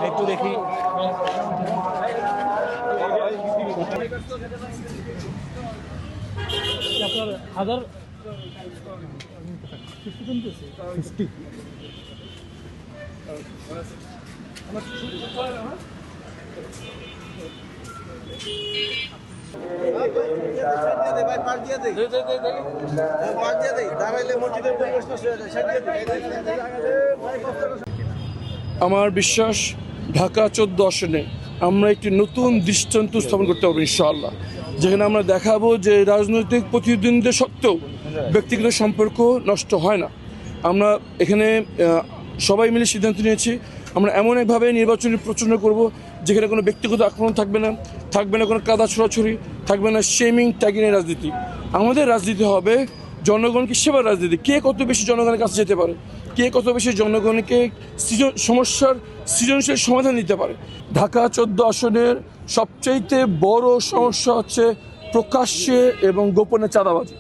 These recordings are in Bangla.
একটু দেখি আপনার 1000 50 আমার বিশ্বাস ঢাকা 14 আসনে আমরা একটি নতুন দৃষ্টান্ত স্থাপন করতে পারবো ইনশাআল্লাহ, যেখানে আমরা দেখাবো যে রাজনৈতিক প্রতিদ্বন্দ্বিতা সত্ত্বেও ব্যক্তিগত সম্পর্ক নষ্ট হয় না। আমরা এখানে সবাই মিলে সিদ্ধান্ত নিয়েছি আমরা এমন একভাবে নির্বাচনী প্রচারণা করব যেখানে কোনো ব্যক্তিগত আক্রমণ থাকবে না, থাকবে না কোনো কাদা ছড়াছড়ি, থাকবে না শেমিং ট্যাগিংয়ের রাজনীতি। আমাদের রাজনীতি হবে জনগণকে সেবার রাজনীতি। কে কত বেশি জনগণের কাছে যেতে পারে, কে কত বেশি জনগণকে সমস্যার সৃজনশীল সমাধান দিতে পারে। ঢাকা 14 আসনের সবচাইতে বড় সমস্যা হচ্ছে প্রকাশ্যে এবং গোপনে চাঁদাবাজি।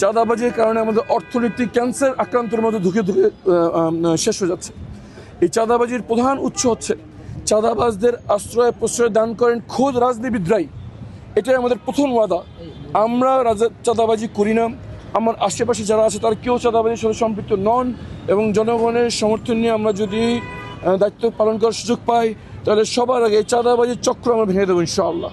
চাঁদাবাজির কারণে আমাদের অর্থনৈতিক ক্যান্সার আক্রান্তের মধ্যে ধুকে শেষ হয়ে যাচ্ছে। এই চাঁদাবাজির প্রধান উৎস হচ্ছে চাঁদাবাজদের আশ্রয় প্রশ্রয় দান করেন খোদ রাজনীতিবিদরাই। এটাই আমাদের প্রথম ওয়াদা। আমরা চাঁদাবাজি করি না, আমার আশেপাশে যারা আছে তারা কেউ চাঁদাবাজির সাথে সম্পৃক্ত নন, এবং জনগণের সমর্থন নিয়ে আমরা যদি দায়িত্ব পালন করার সুযোগ পাই তাহলে সবার আগে চাঁদাবাজির চক্র আমরা ভেঙে দেবো ইনশাআল্লাহ।